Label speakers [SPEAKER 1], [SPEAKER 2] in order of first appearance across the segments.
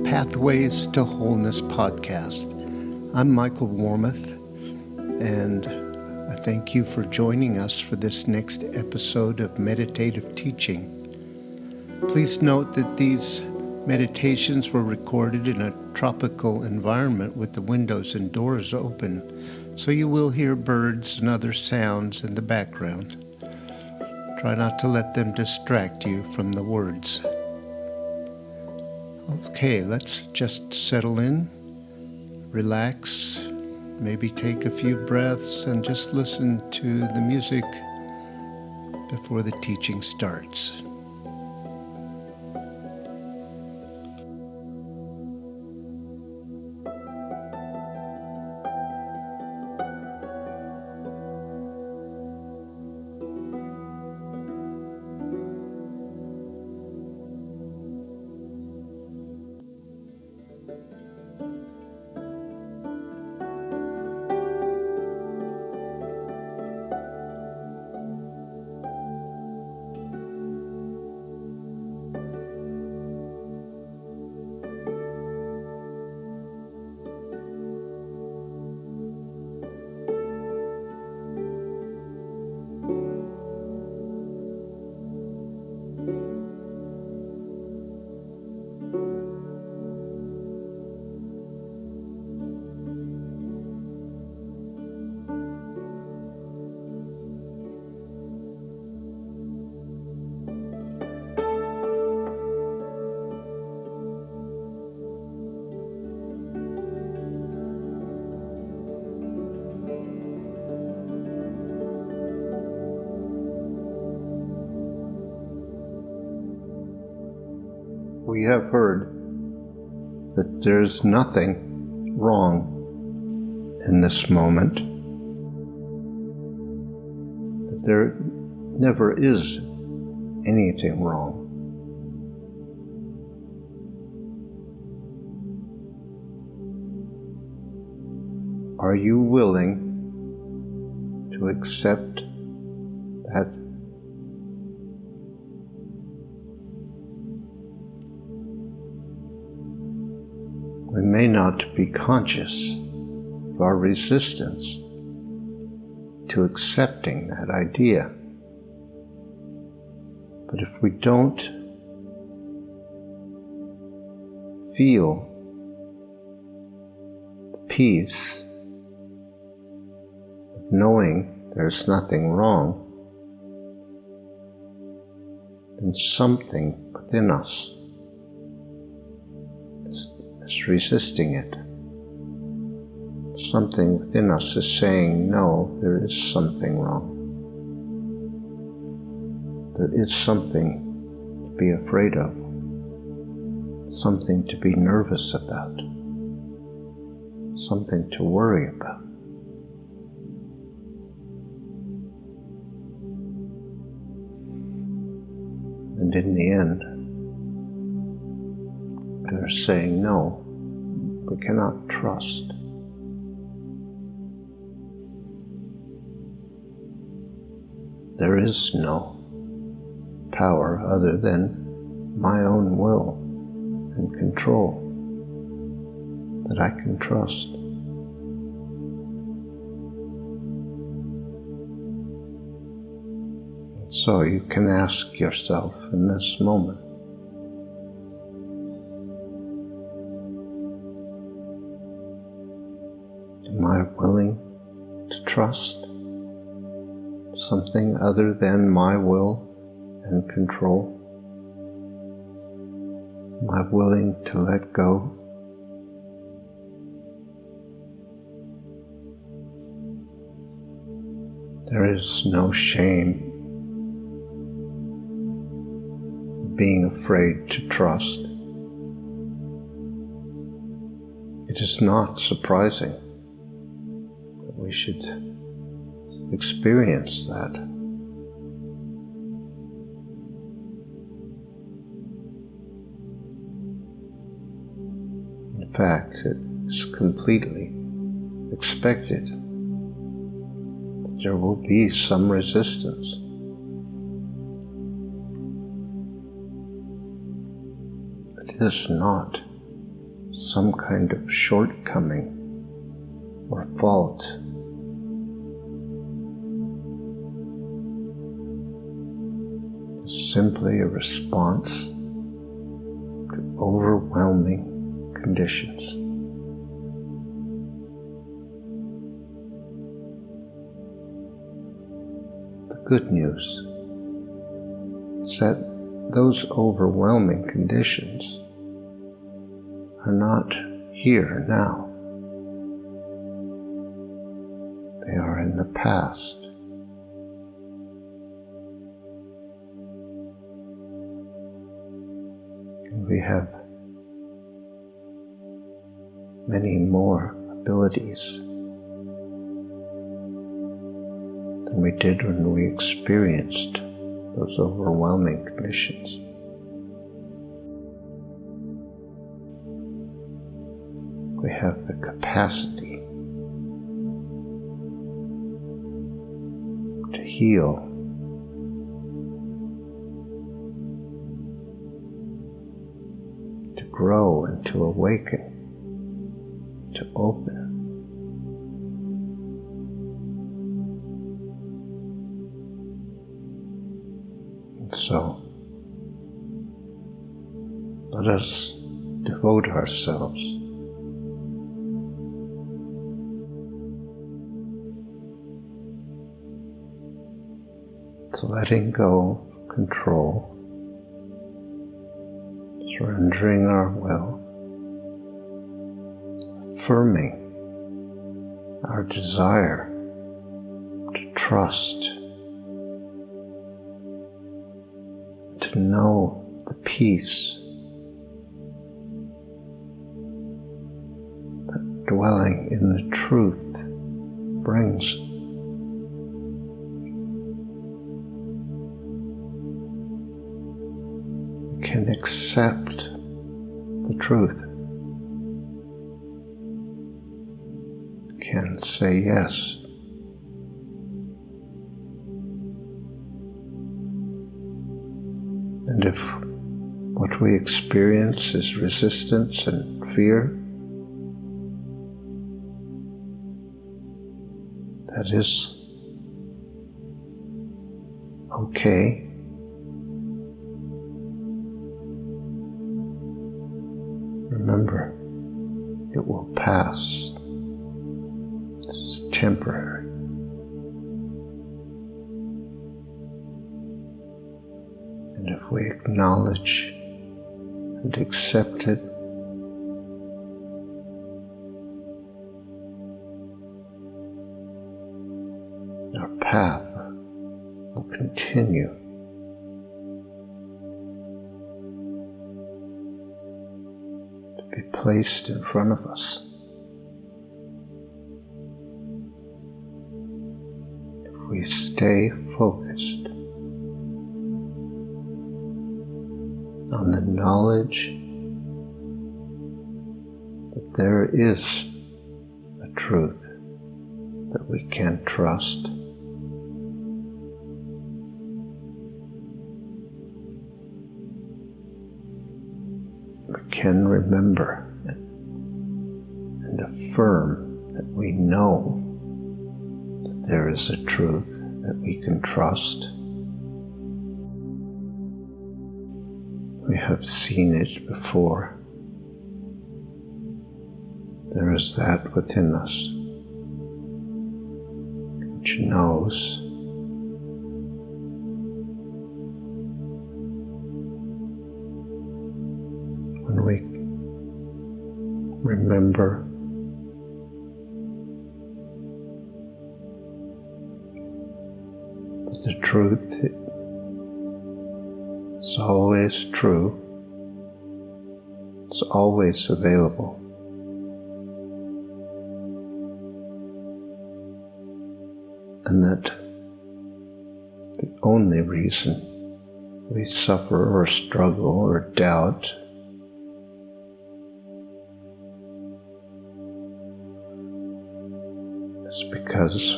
[SPEAKER 1] Pathways to Wholeness podcast. I'm Michael Warmoth, and I thank you for joining us for this next episode of meditative teaching. Please note that these meditations were recorded in a tropical environment with the windows and doors open, so you will hear birds and other sounds in the background. Try not to let them distract you from the words. Okay, let's just settle in, relax, maybe take a few breaths and just listen to the music before the teaching starts. We have heard that there's nothing wrong in this moment, that there never is anything wrong. Are you willing to accept that? We may not be conscious of our resistance to accepting that idea. But if we don't feel the peace of knowing there's nothing wrong, then something within us is resisting it. Something within us is saying, no, there is something wrong. There is something to be afraid of, something to be nervous about, something to worry about. And in the end, they're saying, no, we cannot trust. There is no power other than my own will and control that I can trust. And so you can ask yourself in this moment, am I willing to trust something other than my will and control? Am I willing to let go? There is no shame in being afraid to trust. It is not surprising we should experience that. In fact, it is completely expected that there will be some resistance. It is not some kind of shortcoming or fault. It's simply a response to overwhelming conditions. The good news is that those overwhelming conditions are not here now. They are in the past. And we have many more abilities than we did when we experienced those overwhelming conditions. We have the capacity to heal, to grow and to awaken, to open. And so, let us devote ourselves to letting go of control, surrendering our will, affirming our desire to trust, to know the peace that dwelling in the truth brings. We can accept the truth. We can say yes. And if what we experience is resistance and fear, that is okay. Remember, it will pass. This is temporary. And if we acknowledge and accept it, our path will continue. To be placed in front of us. If we stay focused on the knowledge that there is a truth that we can trust, we can remember and affirm that we know that there is a truth that we can trust. We have seen it before. There is that within us which knows when we remember that the truth is always true, it's always available. And that the only reason we suffer or struggle or doubt is because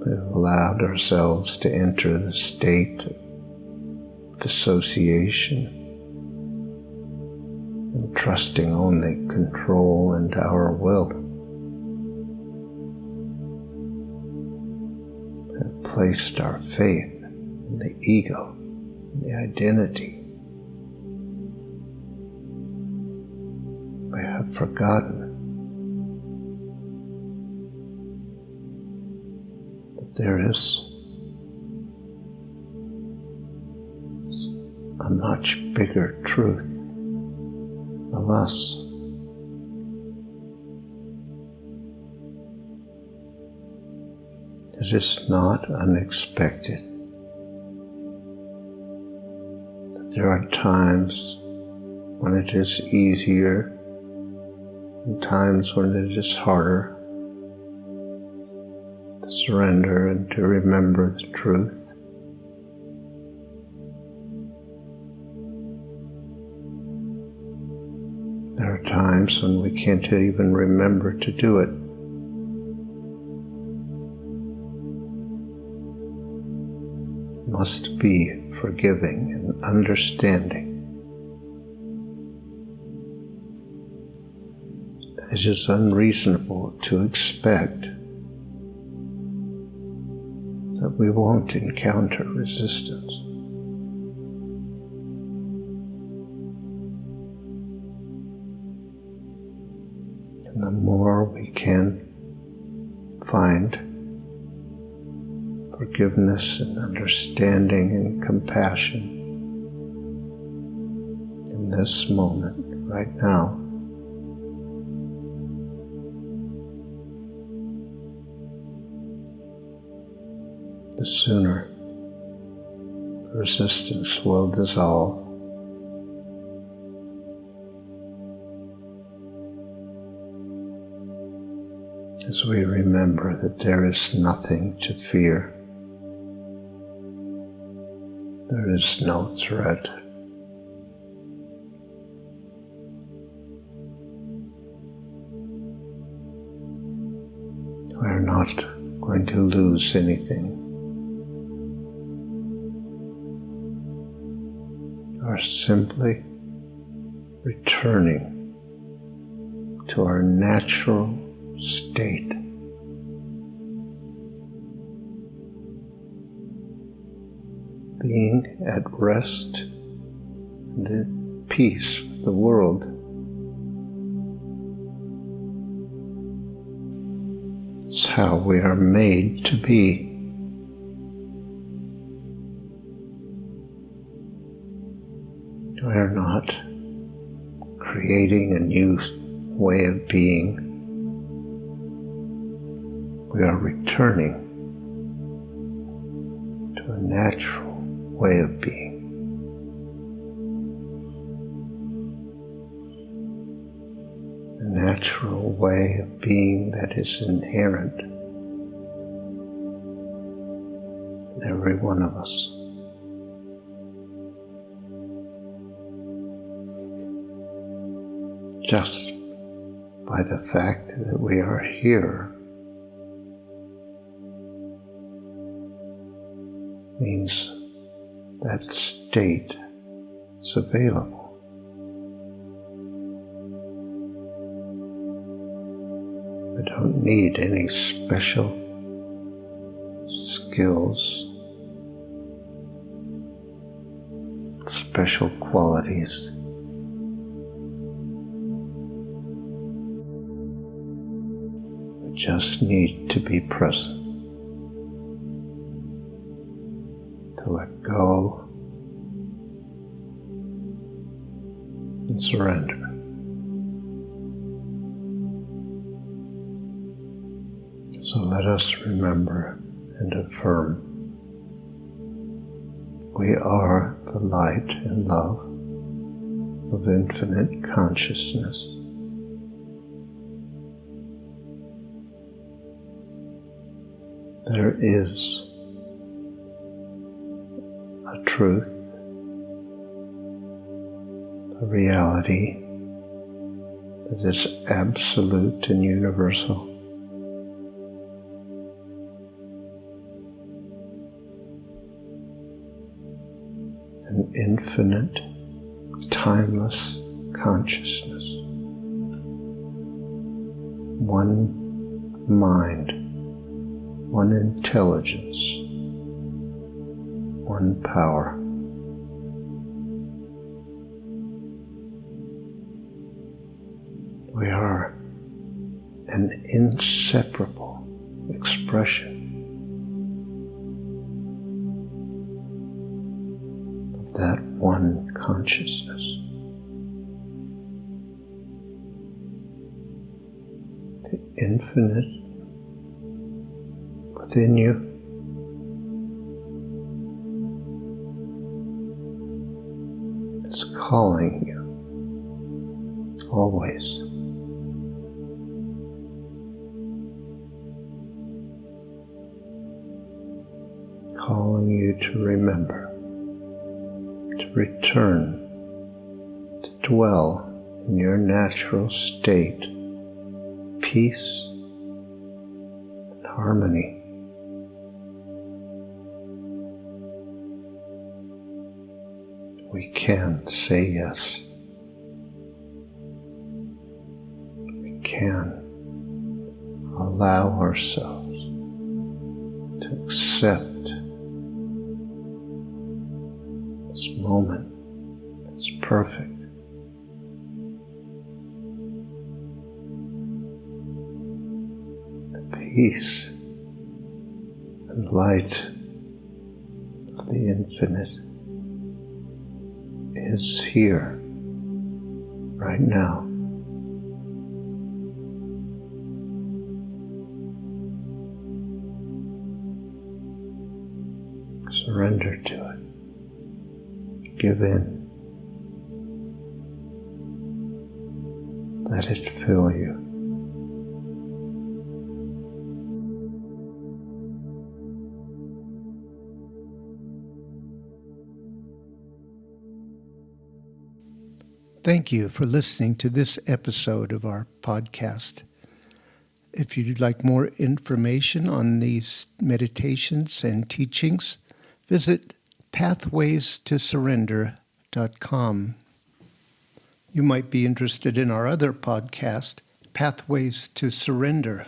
[SPEAKER 1] we've allowed ourselves to enter the state of dissociation and trusting only control and our will, have placed our faith in the ego, the identity. We have forgotten that there is a much bigger truth of us. It is not unexpected that there are times when it is easier and times when it is harder to surrender and to remember the truth. There are times when we can't even remember to do it. Must be forgiving and understanding. It is unreasonable to expect that we won't encounter resistance. And the more we can find forgiveness and understanding and compassion in this moment, right now, the sooner the resistance will dissolve. As we remember that there is nothing to fear, there is no threat. We're not going to lose anything. We're simply returning to our natural state. Being at rest and at peace with the world. It's how we are made to be. We are not creating a new way of being. We are returning to a natural way of being. A natural way of being that is inherent in every one of us. Just by the fact that we are here means that state is available. We don't need any special skills, special qualities. We just need to be present. To let go and surrender. So let us remember and affirm we are the light and love of infinite consciousness. There is a truth, a reality that is absolute and universal. An infinite, timeless consciousness, one mind, one intelligence, one power. We are an inseparable expression of that one consciousness. The infinite within you is calling you always. Calling you to remember, to return, to dwell in your natural state, peace and harmony. We can say yes. We can allow ourselves to accept this moment as perfect. The peace and light of the infinite is here, right now. Surrender to it. Give in. Let it fill you. Thank you for listening to this episode of our podcast. If you'd like more information on these meditations and teachings, visit pathwaystosurrender.com. You might be interested in our other podcast, Pathways to Surrender.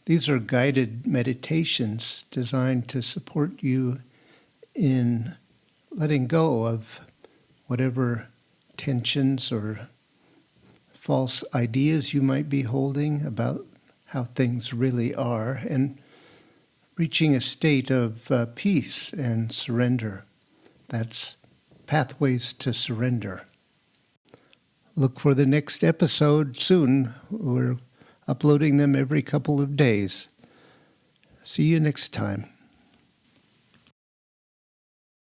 [SPEAKER 1] These are guided meditations designed to support you in letting go of whatever tensions or false ideas you might be holding about how things really are, and reaching a state of peace and surrender. That's Pathways to Surrender. Look for the next episode soon. We're uploading them every couple of days. See you next time.